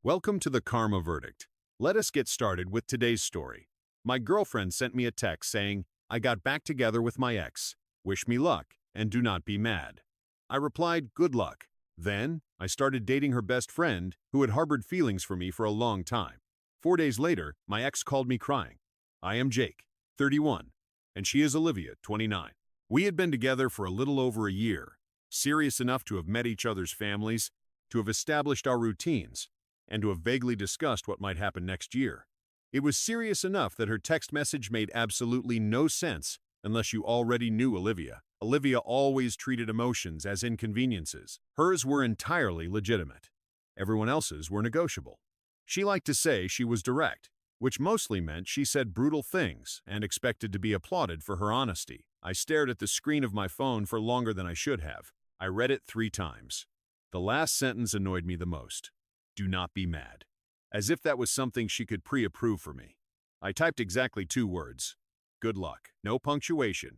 Welcome to the Karma Verdict. Let us get started with today's story. My girlfriend sent me a text saying, I got back together with my ex. Wish me luck, and do not be mad. I replied, good luck. Then, I started dating her best friend, who had harbored feelings for me for a long time. 4 days later, my ex called me crying. I am Jake, 31, and she is Olivia, 29. We had been together for a little over a year, serious enough to have met each other's families, to have established our routines, and to have vaguely discussed what might happen next year. It was serious enough that her text message made absolutely no sense unless you already knew Olivia. Olivia always treated emotions as inconveniences. Hers were entirely legitimate. Everyone else's were negotiable. She liked to say she was direct, which mostly meant she said brutal things and expected to be applauded for her honesty. I stared at the screen of my phone for longer than I should have. I read it 3 times. The last sentence annoyed me the most. Do not be mad. As if that was something she could pre-approve for me. I typed exactly 2 words. Good luck. No punctuation.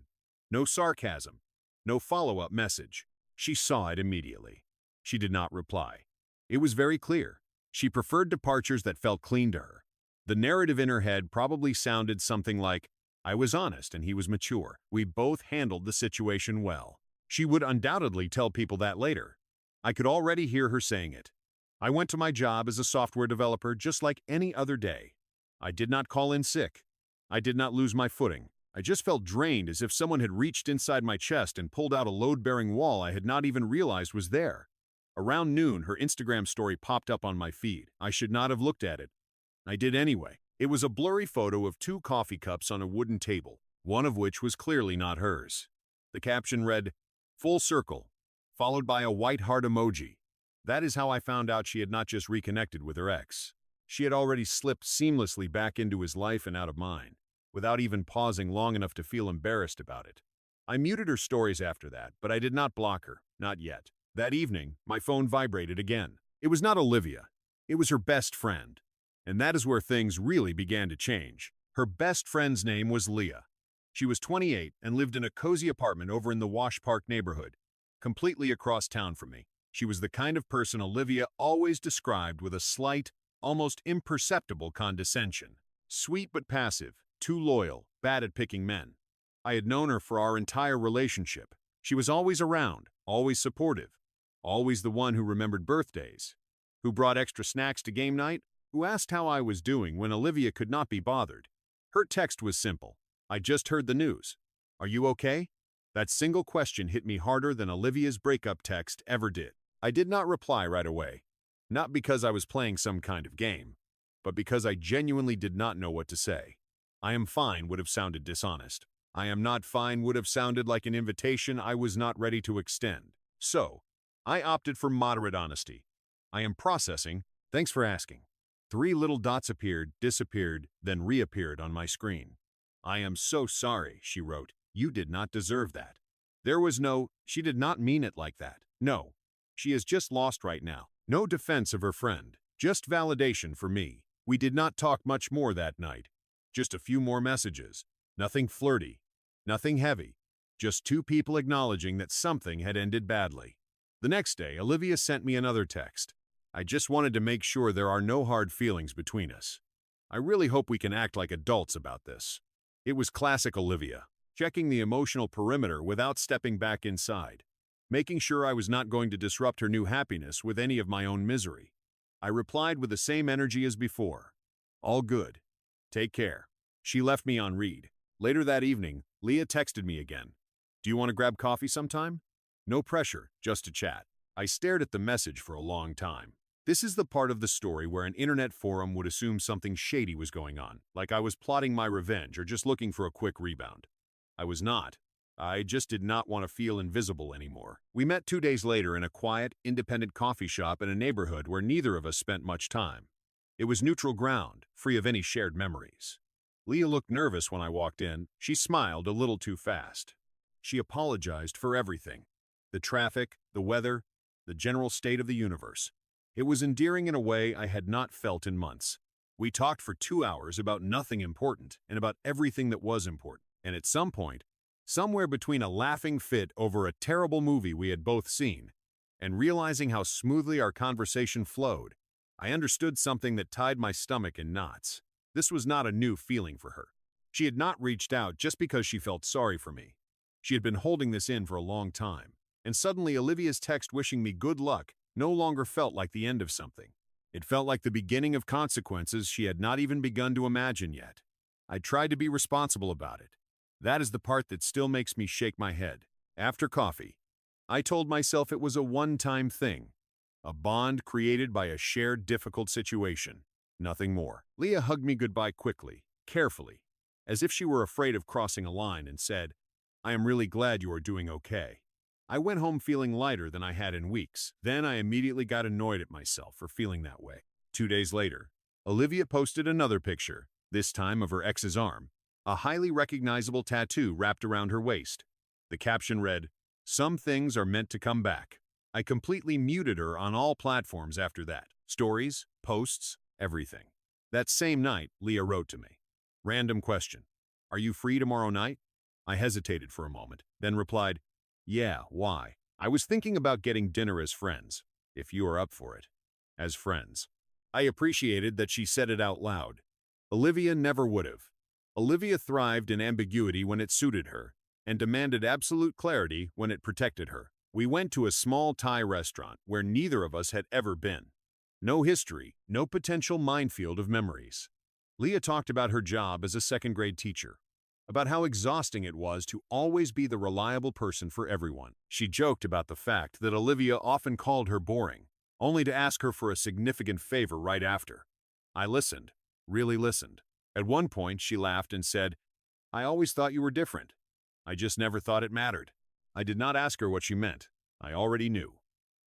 No sarcasm. No follow-up message. She saw it immediately. She did not reply. It was very clear. She preferred departures that felt clean to her. The narrative in her head probably sounded something like, I was honest and he was mature. We both handled the situation well. She would undoubtedly tell people that later. I could already hear her saying it. I went to my job as a software developer just like any other day. I did not call in sick. I did not lose my footing. I just felt drained, as if someone had reached inside my chest and pulled out a load-bearing wall I had not even realized was there. Around noon, her Instagram story popped up on my feed. I should not have looked at it. I did anyway. It was a blurry photo of 2 coffee cups on a wooden table, one of which was clearly not hers. The caption read, full circle, followed by a white heart emoji. That is how I found out she had not just reconnected with her ex. She had already slipped seamlessly back into his life and out of mine, without even pausing long enough to feel embarrassed about it. I muted her stories after that, but I did not block her, not yet. That evening, my phone vibrated again. It was not Olivia. It was her best friend. And that is where things really began to change. Her best friend's name was Leah. She was 28 and lived in a cozy apartment over in the Wash Park neighborhood, completely across town from me. She was the kind of person Olivia always described with a slight, almost imperceptible condescension. Sweet but passive, too loyal, bad at picking men. I had known her for our entire relationship. She was always around, always supportive, always the one who remembered birthdays, who brought extra snacks to game night, who asked how I was doing when Olivia could not be bothered. Her text was simple. I just heard the news. Are you okay? That single question hit me harder than Olivia's breakup text ever did. I did not reply right away, not because I was playing some kind of game, but because I genuinely did not know what to say. I am fine would have sounded dishonest. I am not fine would have sounded like an invitation I was not ready to extend. So, I opted for moderate honesty. I am processing, thanks for asking. 3 little dots appeared, disappeared, then reappeared on my screen. I am so sorry, she wrote. You did not deserve that. There was no, she did not mean it like that. No. She is just lost right now. No defense of her friend. Just validation for me. We did not talk much more that night. Just a few more messages. Nothing flirty. Nothing heavy. Just 2 people acknowledging that something had ended badly. The next day, Olivia sent me another text. I just wanted to make sure there are no hard feelings between us. I really hope we can act like adults about this. It was classic Olivia, checking the emotional perimeter without stepping back inside, making sure I was not going to disrupt her new happiness with any of my own misery. I replied with the same energy as before. All good. Take care. She left me on read. Later that evening, Leah texted me again. Do you want to grab coffee sometime? No pressure, just to chat. I stared at the message for a long time. This is the part of the story where an internet forum would assume something shady was going on, like I was plotting my revenge or just looking for a quick rebound. I was not. I just did not want to feel invisible anymore. We met 2 days later in a quiet, independent coffee shop in a neighborhood where neither of us spent much time. It was neutral ground, free of any shared memories. Leah looked nervous when I walked in. She smiled a little too fast. She apologized for everything. The traffic, the weather, the general state of the universe. It was endearing in a way I had not felt in months. We talked for 2 hours about nothing important and about everything that was important. And at some point, somewhere between a laughing fit over a terrible movie we had both seen and realizing how smoothly our conversation flowed, I understood something that tied my stomach in knots. This was not a new feeling for her. She had not reached out just because she felt sorry for me. She had been holding this in for a long time, and suddenly Olivia's text wishing me good luck no longer felt like the end of something. It felt like the beginning of consequences she had not even begun to imagine yet. I tried to be responsible about it. That is the part that still makes me shake my head. After coffee, I told myself it was a one-time thing, a bond created by a shared difficult situation. Nothing more. Leah hugged me goodbye quickly, carefully, as if she were afraid of crossing a line, and said, "I am really glad you are doing okay." I went home feeling lighter than I had in weeks. Then I immediately got annoyed at myself for feeling that way. 2 days later, Olivia posted another picture, this time of her ex's arm, a highly recognizable tattoo wrapped around her waist. The caption read, "Some things are meant to come back." I completely muted her on all platforms after that. Stories, posts, everything. That same night, Leah wrote to me. Random question. "Are you free tomorrow night?" I hesitated for a moment, then replied, "Yeah, why?" "I was thinking about getting dinner as friends, if you are up for it." As friends. I appreciated that she said it out loud. Olivia never would have. Olivia thrived in ambiguity when it suited her, and demanded absolute clarity when it protected her. We went to a small Thai restaurant where neither of us had ever been. No history, no potential minefield of memories. Leah talked about her job as a second-grade teacher, about how exhausting it was to always be the reliable person for everyone. She joked about the fact that Olivia often called her boring, only to ask her for a significant favor right after. I listened, really listened. At one point, she laughed and said, "I always thought you were different. I just never thought it mattered." I did not ask her what she meant. I already knew.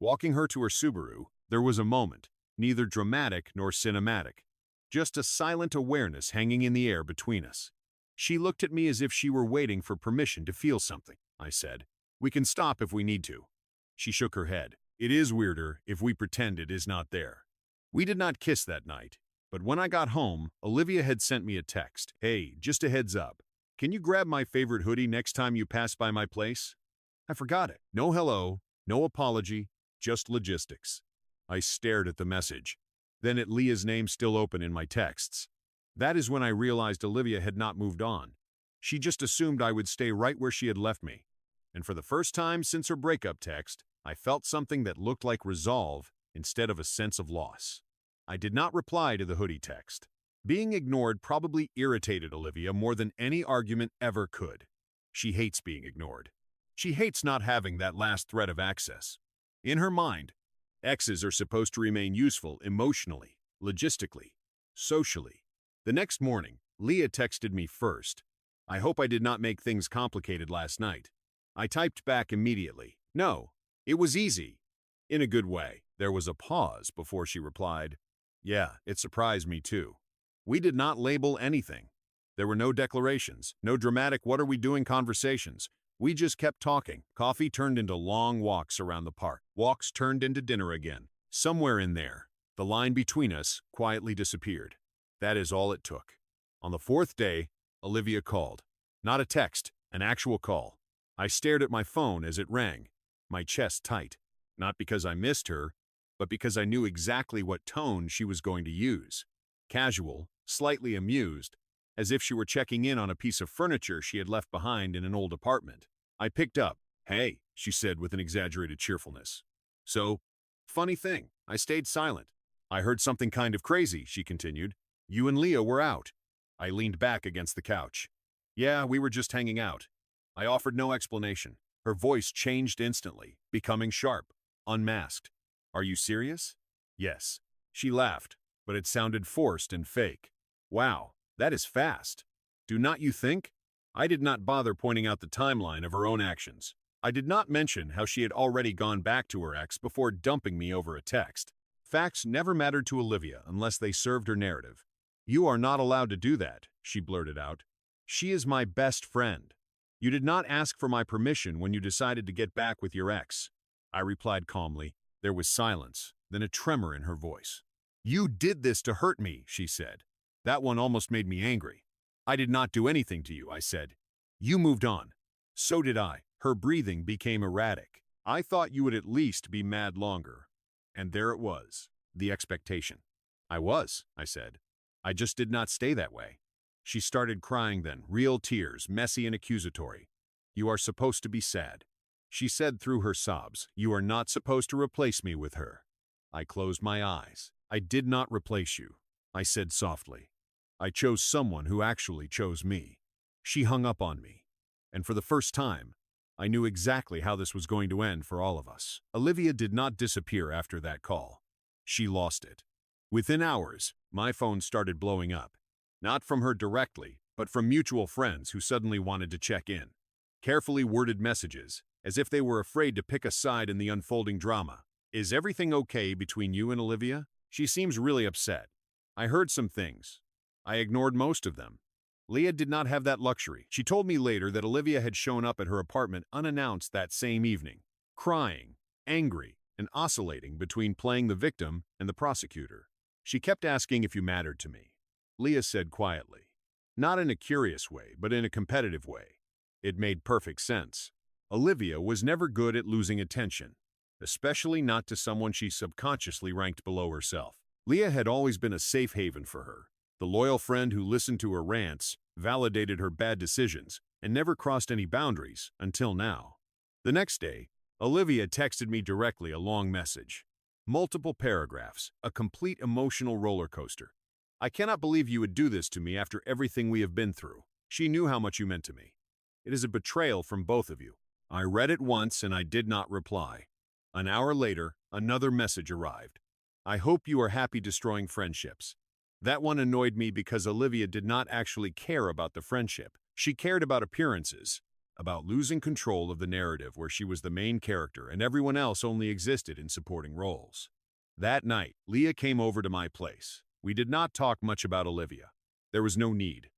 Walking her to her Subaru, there was a moment, neither dramatic nor cinematic, just a silent awareness hanging in the air between us. She looked at me as if she were waiting for permission to feel something. I said, "We can stop if we need to." She shook her head. "It is weirder if we pretend it is not there." We did not kiss that night, but when I got home, Olivia had sent me a text. "Hey, just a heads up. Can you grab my favorite hoodie next time you pass by my place?" I forgot it. No hello, no apology, just logistics. I stared at the message, then at Leah's name still open in my texts. That is when I realized Olivia had not moved on. She just assumed I would stay right where she had left me. And for the first time since her breakup text, I felt something that looked like resolve instead of a sense of loss. I did not reply to the hoodie text. Being ignored probably irritated Olivia more than any argument ever could. She hates being ignored. She hates not having that last thread of access. In her mind, exes are supposed to remain useful emotionally, logistically, socially. The next morning, Leah texted me first. "I hope I did not make things complicated last night." I typed back immediately, "No, it was easy." In a good way. There was a pause before she replied, "Yeah, it surprised me too." We did not label anything. There were no declarations, no dramatic "what are we doing" conversations. We just kept talking. Coffee turned into long walks around the park. Walks turned into dinner again. Somewhere in there, the line between us quietly disappeared. That is all it took. On the 4th day, Olivia called. Not a text, an actual call. I stared at my phone as it rang, my chest tight. Not because I missed her, but because I knew exactly what tone she was going to use. Casual, slightly amused, as if she were checking in on a piece of furniture she had left behind in an old apartment. I picked up. "Hey," she said with an exaggerated cheerfulness. "So, funny thing, I stayed silent. I heard something kind of crazy," she continued. "You and Leah were out." I leaned back against the couch. "Yeah, we were just hanging out." I offered no explanation. Her voice changed instantly, becoming sharp, unmasked. "Are you serious?" "Yes." She laughed, but it sounded forced and fake. "Wow, that is fast. Do not you think?" I did not bother pointing out the timeline of her own actions. I did not mention how she had already gone back to her ex before dumping me over a text. Facts never mattered to Olivia unless they served her narrative. "You are not allowed to do that," she blurted out. "She is my best friend. You did not ask for my permission when you decided to get back with your ex." I replied calmly. There was silence, then a tremor in her voice. "You did this to hurt me," she said. That one almost made me angry. "I did not do anything to you," I said. "You moved on." "So did I." Her breathing became erratic. "I thought you would at least be mad longer." And there it was. the expectation. I was, I said. I just did not stay that way. She started crying then, real tears, messy and accusatory. You are supposed to be sad. She said through her sobs, you are not supposed to replace me with her. I closed my eyes. I did not replace you, I said softly. I chose someone who actually chose me. She hung up on me. And for the first time, I knew exactly how this was going to end for all of us. Olivia did not disappear after that call. She lost it. Within hours, my phone started blowing up. Not from her directly, but from mutual friends who suddenly wanted to check in. Carefully worded messages, as if they were afraid to pick a side in the unfolding drama. Is everything okay between you and Olivia? She seems really upset. I heard some things. I ignored most of them. Leah did not have that luxury. She told me later that Olivia had shown up at her apartment unannounced that same evening, crying, angry, and oscillating between playing the victim and the prosecutor. She kept asking if you mattered to me. Leah said quietly. Not in a curious way, but in a competitive way. It made perfect sense. Olivia was never good at losing attention, especially not to someone she subconsciously ranked below herself. Leah had always been a safe haven for her, the loyal friend who listened to her rants, validated her bad decisions, and never crossed any boundaries until now. The next day, Olivia texted me directly a long message. Multiple paragraphs, a complete emotional roller coaster. I cannot believe you would do this to me after everything we have been through. She knew how much you meant to me. It is a betrayal from both of you. I read it once and I did not reply. An hour later, another message arrived. I hope you are happy destroying friendships. That one annoyed me because Olivia did not actually care about the friendship. She cared about appearances, about losing control of the narrative where she was the main character and everyone else only existed in supporting roles. That night, Leah came over to my place. We did not talk much about Olivia. There was no need.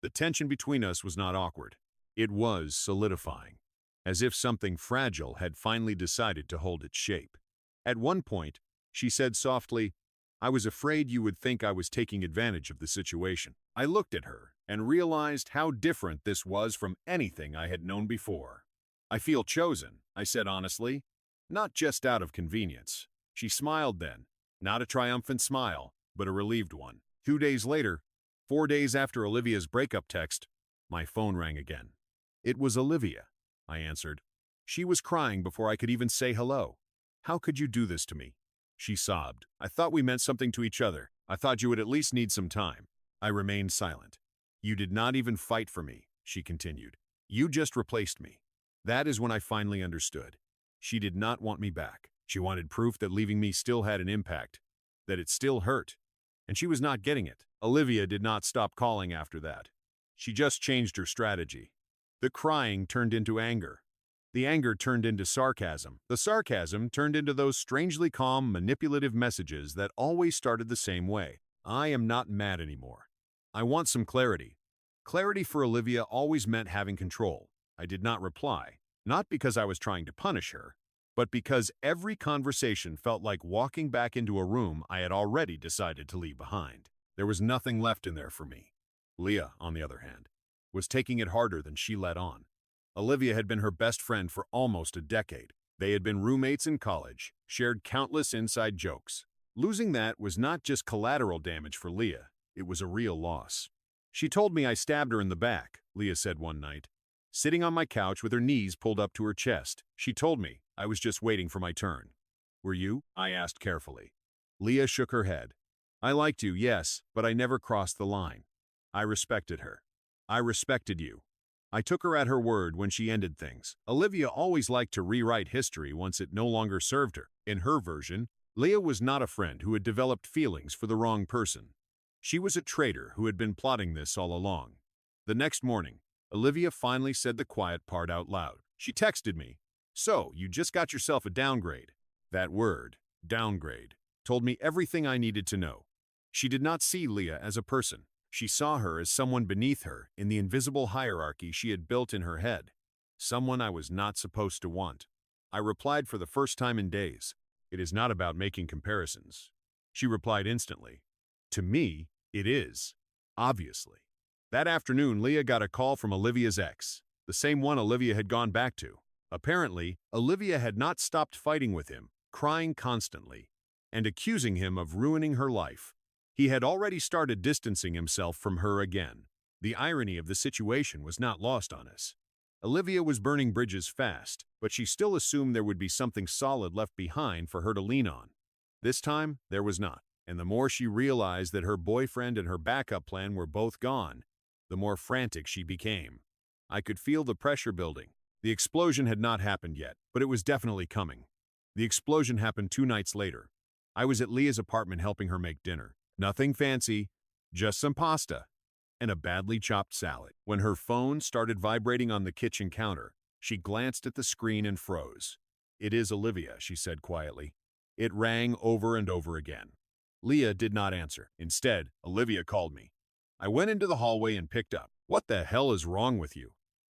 The tension between us was not awkward. It was solidifying, as if something fragile had finally decided to hold its shape. At one point, she said softly, I was afraid you would think I was taking advantage of the situation. I looked at her and realized how different this was from anything I had known before. I feel chosen, I said honestly, not just out of convenience. She smiled then, not a triumphant smile, but a relieved one. 2 days later, 4 days after Olivia's breakup text, my phone rang again. It was Olivia, I answered. She was crying before I could even say hello. How could you do this to me? She sobbed. I thought we meant something to each other. I thought you would at least need some time. I remained silent. You did not even fight for me, she continued. You just replaced me. That is when I finally understood. She did not want me back. She wanted proof that leaving me still had an impact, that it still hurt. And she was not getting it. Olivia did not stop calling after that. She just changed her strategy. The crying turned into anger. The anger turned into sarcasm. The sarcasm turned into those strangely calm, manipulative messages that always started the same way. I am not mad anymore. I want some clarity. Clarity for Olivia always meant having control. I did not reply, not because I was trying to punish her, but because every conversation felt like walking back into a room I had already decided to leave behind. There was nothing left in there for me. Leah, on the other hand, was taking it harder than she let on. Olivia had been her best friend for almost a decade. They had been roommates in college, shared countless inside jokes. Losing that was not just collateral damage for Leah, it was a real loss. She told me I stabbed her in the back, Leah said one night. Sitting on my couch with her knees pulled up to her chest, she told me I was just waiting for my turn. Were you? I asked carefully. Leah shook her head. I liked you, yes, but I never crossed the line. I respected her. I respected you. I took her at her word when she ended things. Olivia always liked to rewrite history once it no longer served her. In her version, Leah was not a friend who had developed feelings for the wrong person. She was a traitor who had been plotting this all along. The next morning, Olivia finally said the quiet part out loud. She texted me, "So, you just got yourself a downgrade." That word, downgrade, told me everything I needed to know. She did not see Leah as a person. She saw her as someone beneath her in the invisible hierarchy she had built in her head. Someone I was not supposed to want. I replied for the first time in days, "It is not about making comparisons." She replied instantly, "To me, it is. Obviously." That afternoon, Leah got a call from Olivia's ex, the same one Olivia had gone back to. Apparently, Olivia had not stopped fighting with him, crying constantly. and accusing him of ruining her life. He had already started distancing himself from her again. The irony of the situation was not lost on us. Olivia was burning bridges fast, but she still assumed there would be something solid left behind for her to lean on. This time, there was not, and the more she realized that her boyfriend and her backup plan were both gone, the more frantic she became. I could feel the pressure building. The explosion had not happened yet, but it was definitely coming. The explosion happened 2 nights later. I was at Leah's apartment helping her make dinner. Nothing fancy, just some pasta and a badly chopped salad. When her phone started vibrating on the kitchen counter, she glanced at the screen and froze. "It is Olivia," she said quietly. It rang over and over again. Leah did not answer. Instead, Olivia called me. I went into the hallway and picked up. "What the hell is wrong with you?"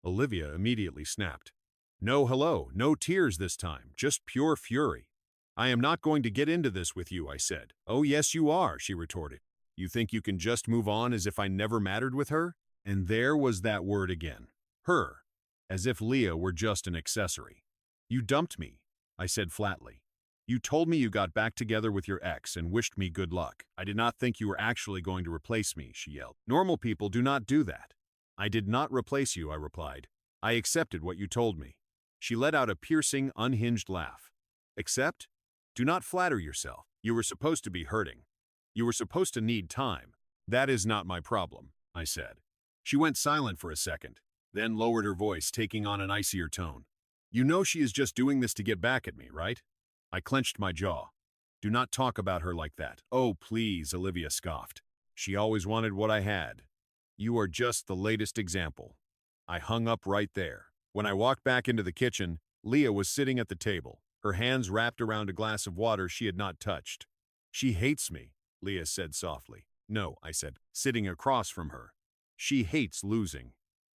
Olivia immediately snapped. "No hello, no tears this time, just pure fury." "I am not going to get into this with you," I said. "Oh yes you are," she retorted. "You think you can just move on as if I never mattered with her?" And there was that word again. Her. As if Leah were just an accessory. "You dumped me," I said flatly. "You told me you got back together with your ex and wished me good luck. I did not think you were actually going to replace me," she yelled. "Normal people do not do that." "I did not replace you," I replied. "I accepted what you told me." She let out a piercing, unhinged laugh. "Accept? Do not flatter yourself. You were supposed to be hurting. You were supposed to need time." "That is not my problem," I said. She went silent for a second, then lowered her voice, taking on an icier tone. "You know she is just doing this to get back at me, right?" I clenched my jaw. "Do not talk about her like that." "Oh, please," Olivia scoffed. "She always wanted what I had." "You are just the latest example." I hung up right there. When I walked back into the kitchen, Leah was sitting at the table, her hands wrapped around a glass of water she had not touched. "She hates me," Leah said softly. "No," I said, sitting across from her. "She hates losing."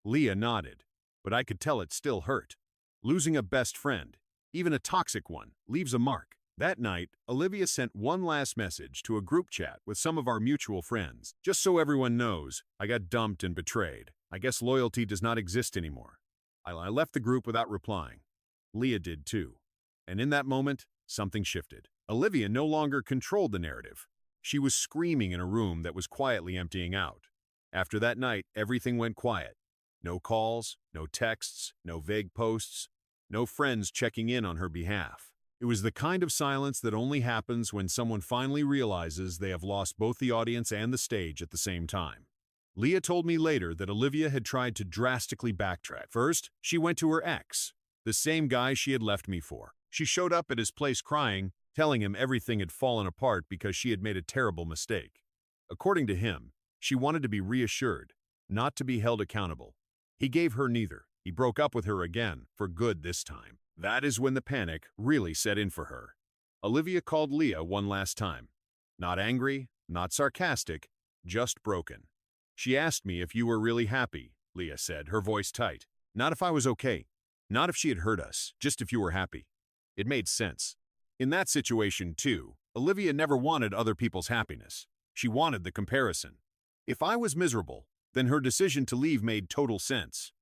Leah nodded, but I could tell it still hurt. Losing a best friend, even a toxic one, leaves a mark. That night, Olivia sent one last message to a group chat with some of our mutual friends. "Just so everyone knows, I got dumped and betrayed. I guess loyalty does not exist anymore." I left the group without replying. Leah did too. And in that moment, something shifted. Olivia no longer controlled the narrative. She was screaming in a room that was quietly emptying out. After that night, everything went quiet. No calls, no texts, no vague posts, no friends checking in on her behalf. It was the kind of silence that only happens when someone finally realizes they have lost both the audience and the stage at the same time. Leah told me later that Olivia had tried to drastically backtrack. First, she went to her ex, the same guy she had left me for. She showed up at his place crying, telling him everything had fallen apart because she had made a terrible mistake. According to him, she wanted to be reassured, not to be held accountable. He gave her neither. He broke up with her again, for good this time. That is when the panic really set in for her. Olivia called Leah one last time. Not angry, not sarcastic, just broken. "She asked me if you were really happy," Leah said, her voice tight. "Not if I was okay. Not if she had hurt us, just if you were happy." It made sense. In that situation, too, Olivia never wanted other people's happiness. She wanted the comparison. If I was miserable, then her decision to leave made total sense.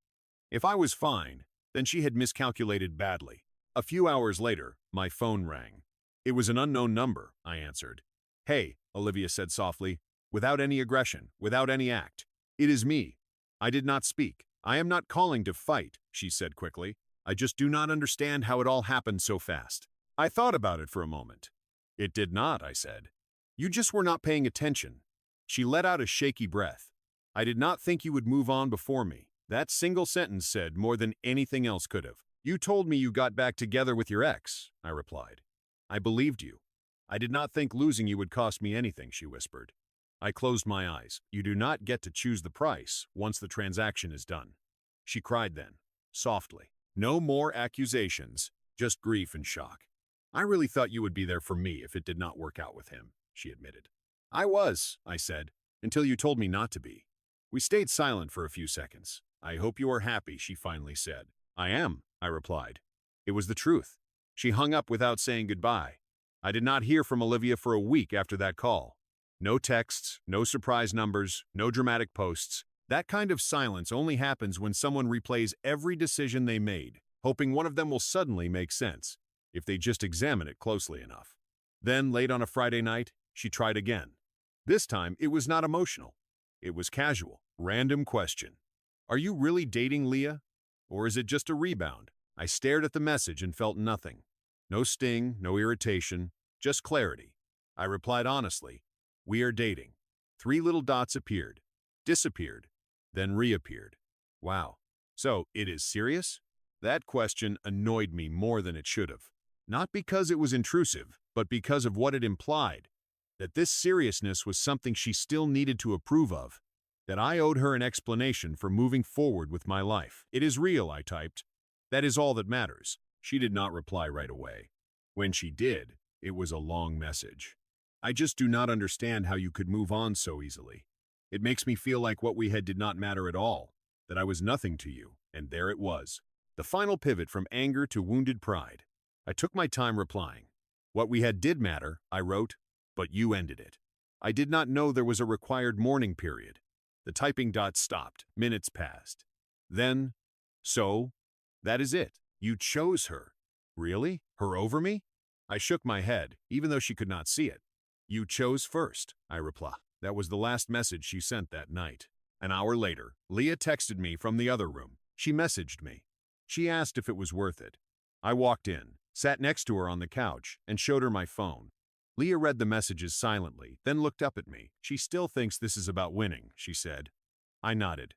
If I was fine, then she had miscalculated badly. A few hours later, my phone rang. It was an unknown number, I answered. "Hey," Olivia said softly, without any aggression, without any act. "It is me." I did not speak. "I am not calling to fight," she said quickly. "I just do not understand how it all happened so fast." I thought about it for a moment. "It did not," I said. "You just were not paying attention." She let out a shaky breath. "I did not think you would move on before me." That single sentence said more than anything else could have. "You told me you got back together with your ex," I replied. "I believed you. I did not think losing you would cost me anything," she whispered. I closed my eyes. "You do not get to choose the price once the transaction is done." She cried then, softly. "No more accusations, just grief and shock." "I really thought you would be there for me if it did not work out with him," she admitted. "I was," I said, "until you told me not to be." We stayed silent for a few seconds. "I hope you are happy," she finally said. "I am," I replied. It was the truth. She hung up without saying goodbye. I did not hear from Olivia for a week after that call. No texts, no surprise numbers, no dramatic posts. That kind of silence only happens when someone replays every decision they made, hoping one of them will suddenly make sense, if they just examine it closely enough. Then, late on a Friday night, she tried again. This time, it was not emotional. It was casual, random question. Are you really dating Leah? Or is it just a rebound? I stared at the message and felt nothing. No sting, no irritation, just clarity. I replied honestly, we are dating. 3 little dots appeared, disappeared, then reappeared. Wow. So, it is serious? That question annoyed me more than it should have. Not because it was intrusive, but because of what it implied. That this seriousness was something she still needed to approve of. That I owed her an explanation for moving forward with my life. It is real, I typed. That is all that matters. She did not reply right away. When she did, it was a long message. I just do not understand how you could move on so easily. It makes me feel like what we had did not matter at all, that I was nothing to you, and there it was. The final pivot from anger to wounded pride. I took my time replying. What we had did matter, I wrote, but you ended it. I did not know there was a required mourning period. The typing dots stopped. Minutes passed. Then, so, that is it. You chose her. Really? Her over me? I shook my head, even though she could not see it. You chose first, I replied. That was the last message she sent that night. An hour later, Leah texted me from the other room. She messaged me. She asked if it was worth it. I walked in, sat next to her on the couch, and showed her my phone. Leah read the messages silently, then looked up at me. She still thinks this is about winning, she said. I nodded.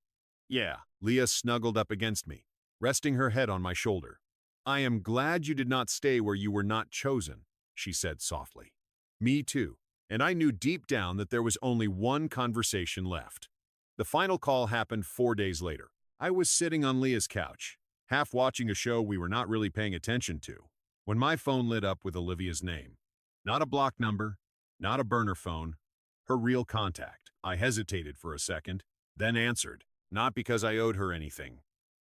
Yeah. Leah snuggled up against me, resting her head on my shoulder. I am glad you did not stay where you were not chosen, she said softly. Me too. And I knew deep down that there was only one conversation left. The final call happened 4 days later. I was sitting on Leah's couch, half watching a show we were not really paying attention to, when my phone lit up with Olivia's name. Not a blocked number, not a burner phone, her real contact. I hesitated for a second, then answered, not because I owed her anything,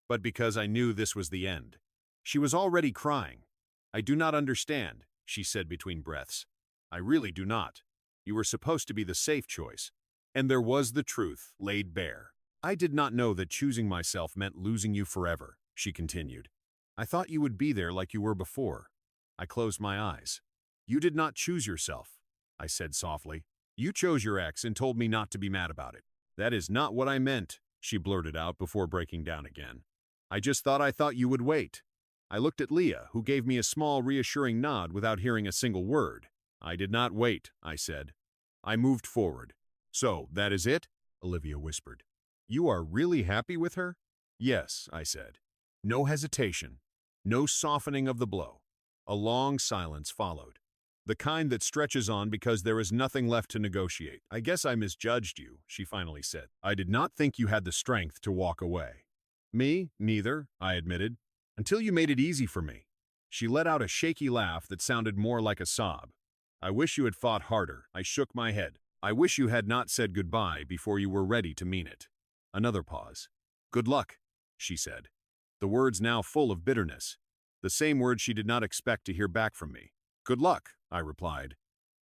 but because I knew this was the end. She was already crying. I do not understand, she said between breaths. I really do not. You were supposed to be the safe choice. And there was the truth laid bare. I did not know that choosing myself meant losing you forever, she continued. I thought you would be there like you were before. I closed my eyes. You did not choose yourself, I said softly. You chose your ex and told me not to be mad about it. That is not what I meant, she blurted out before breaking down again. I thought you would wait. I looked at Leah, who gave me a small, reassuring nod without hearing a single word. I did not wait, I said. I moved forward. So, that is it? Olivia whispered. You are really happy with her? Yes, I said. No hesitation. No softening of the blow. A long silence followed. The kind that stretches on because there is nothing left to negotiate. I guess I misjudged you, she finally said. I did not think you had the strength to walk away. Me, neither, I admitted. Until you made it easy for me. She let out a shaky laugh that sounded more like a sob. I wish you had fought harder. I shook my head. I wish you had not said goodbye before you were ready to mean it. Another pause. Good luck, she said. The words now full of bitterness. The same words she did not expect to hear back from me. Good luck, I replied.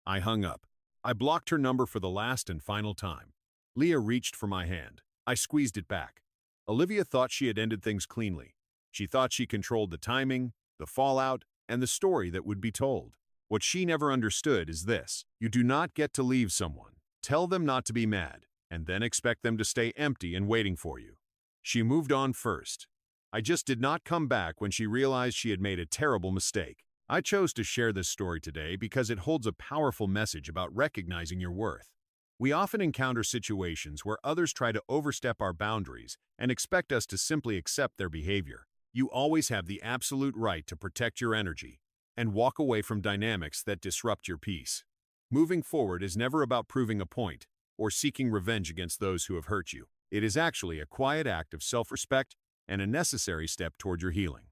I hung up. I blocked her number for the last and final time. Leah reached for my hand. I squeezed it back. Olivia thought she had ended things cleanly. She thought she controlled the timing, the fallout, and the story that would be told. What she never understood is this. You do not get to leave someone, tell them not to be mad, and then expect them to stay empty and waiting for you. She moved on first. I just did not come back when she realized she had made a terrible mistake. I chose to share this story today because it holds a powerful message about recognizing your worth. We often encounter situations where others try to overstep our boundaries and expect us to simply accept their behavior. You always have the absolute right to protect your energy and walk away from dynamics that disrupt your peace. Moving forward is never about proving a point or seeking revenge against those who have hurt you. It is actually a quiet act of self-respect and a necessary step toward your healing.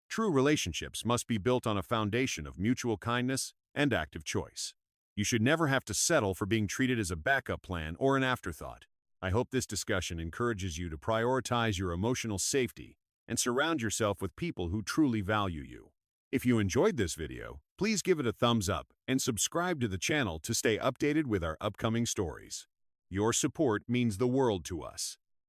True relationships must be built on a foundation of mutual kindness and active choice. You should never have to settle for being treated as a backup plan or an afterthought. I hope this discussion encourages you to prioritize your emotional safety and surround yourself with people who truly value you. If you enjoyed this video, please give it a thumbs up and subscribe to the channel to stay updated with our upcoming stories. Your support means the world to us.